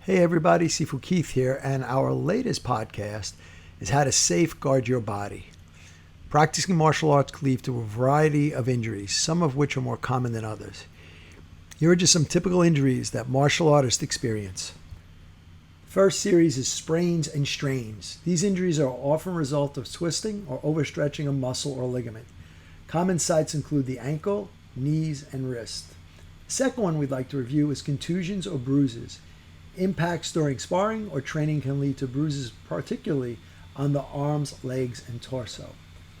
Hey everybody, Sifu Keith here, and our latest podcast is how to safeguard your body. Practicing martial arts can lead to a variety of injuries, some of which are more common than others. Here are just some typical injuries that martial artists experience. First series is sprains and strains. These injuries are often a result of twisting or overstretching a muscle or ligament. Common sites include the ankle, knees, and wrist. The second one we'd like to review is contusions or bruises. Impacts during sparring or training can lead to bruises, particularly on the arms, legs, and torso.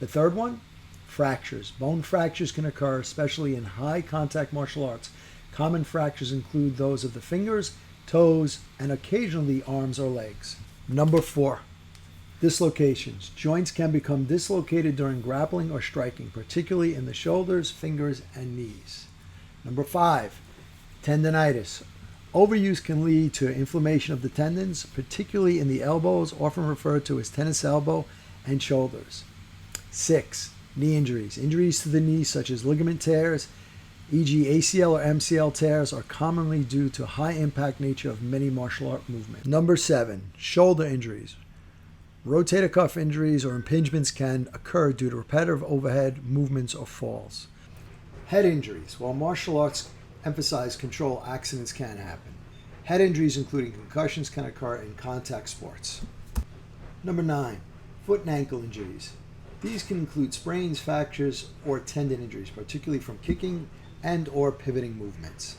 The third one, fractures. Bone fractures can occur, especially in high contact martial arts. Common fractures include those of the fingers, toes, and occasionally arms or legs. Number 4, dislocations. Joints can become dislocated during grappling or striking, particularly in the shoulders, fingers, and knees. Number 5, tendinitis. Overuse can lead to inflammation of the tendons, particularly in the elbows, often referred to as tennis elbow, and shoulders. 6, knee injuries. Injuries to the knee, such as ligament tears, e.g. ACL or MCL tears, are commonly due to high impact nature of many martial art movements. Number 7, shoulder injuries. Rotator cuff injuries or impingements can occur due to repetitive overhead movements or falls. Head injuries. While martial arts emphasize control, accidents can happen. Head injuries, including concussions, can occur in contact sports. Number 9, foot and ankle injuries. These can include sprains, fractures, or tendon injuries, particularly from kicking and or pivoting movements.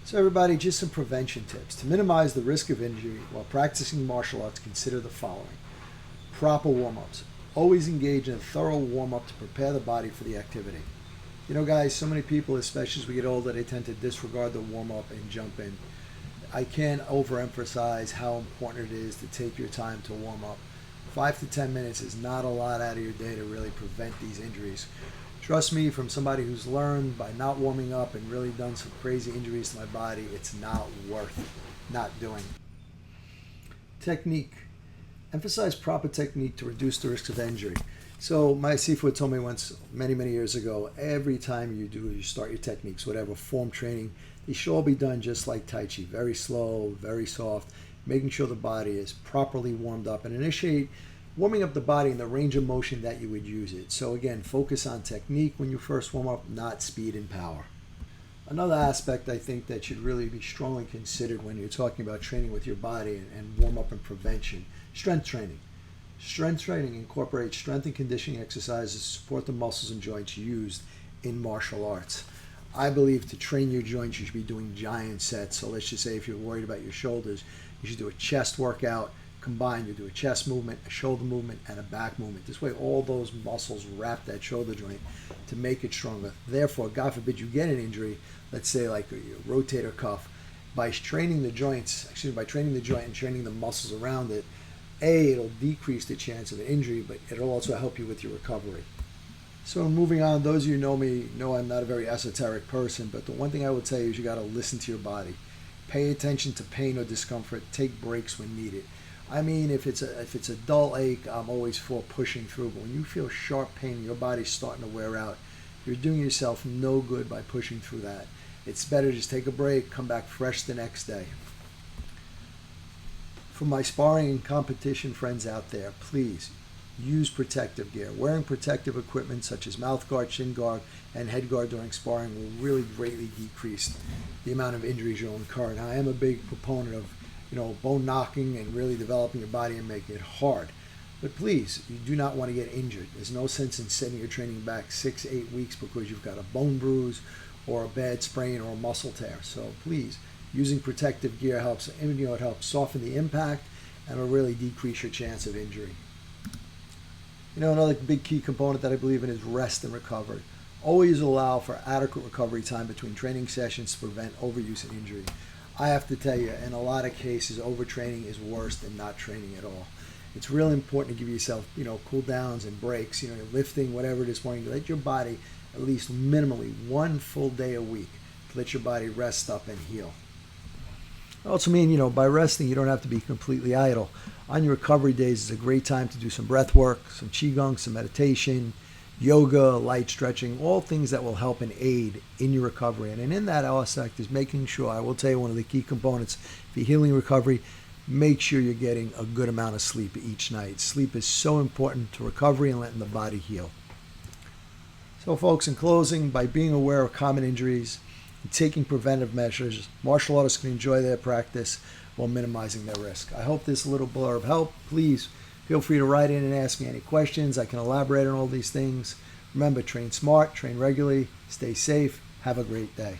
So everybody, just some prevention tips. To minimize the risk of injury while practicing martial arts, consider the following. Proper warm-ups. Always engage in a thorough warm-up to prepare the body for the activity. You know, guys, so many people, especially as we get older, they tend to disregard the warm-up and jump in. I can't overemphasize how important it is to take your time to warm up. 5 to 10 minutes is not a lot out of your day to really prevent these injuries. Trust me, from somebody who's learned by not warming up and really done some crazy injuries to my body, it's not worth not doing. Technique. Emphasize proper technique to reduce the risk of injury. So my Sifu told me once, many years ago, every time you start your techniques, whatever form training, they should all be done just like Tai Chi, very slow, very soft, making sure the body is properly warmed up, and initiate warming up the body in the range of motion that you would use it. So again, focus on technique when you first warm up, not speed and power. Another aspect I think that should really be strongly considered when you're talking about training with your body and warm up and prevention, strength training. Strength training incorporates strength and conditioning exercises to support the muscles and joints used in martial arts. I believe to train your joints, you should be doing giant sets. So let's just say if you're worried about your shoulders, you should do a chest workout combined. You do a chest movement, a shoulder movement, and a back movement. This way, all those muscles wrap that shoulder joint to make it stronger. Therefore, God forbid you get an injury, let's say like a rotator cuff, by training the joint and training the muscles around it, it'll decrease the chance of an injury, but it'll also help you with your recovery. So moving on, those of you who know me know I'm not a very esoteric person, but the one thing I would say is you got to listen to your body. Pay attention to pain or discomfort. Take breaks when needed. I mean, if it's a dull ache, I'm always for pushing through. But when you feel sharp pain and your body's starting to wear out, you're doing yourself no good by pushing through that. It's better to just take a break, come back fresh the next day. For my sparring and competition friends out there, please use protective gear. Wearing protective equipment such as mouth guard, shin guard, and head guard during sparring will really greatly decrease the amount of injuries you'll incur. Now, I am a big proponent of, bone knocking and really developing your body and making it hard. But please, you do not want to get injured. There's no sense in setting your training back 6-8 weeks because you've got a bone bruise or a bad sprain or a muscle tear. So please, using protective gear helps, it helps soften the impact and will really decrease your chance of injury. Another big key component that I believe in is rest and recovery. Always allow for adequate recovery time between training sessions to prevent overuse and injury. I have to tell you, in a lot of cases, overtraining is worse than not training at all. It's really important to give yourself, cool downs and breaks, lifting, whatever it is, wanting to let your body at least minimally 1 full day a week to let your body rest up and heal. I also mean, by resting, you don't have to be completely idle. On your recovery days is a great time to do some breath work, some qigong, some meditation, yoga, light stretching, all things that will help and aid in your recovery. And in that aspect is making sure, I will tell you, one of the key components for healing recovery, make sure you're getting a good amount of sleep each night. Sleep is so important to recovery and letting the body heal. So folks, in closing, by being aware of common injuries and taking preventive measures, martial artists can enjoy their practice while minimizing their risk. I hope this little blurb helped. Please feel free to write in and ask me any questions. I can elaborate on all these things. Remember, train smart, train regularly, stay safe, have a great day.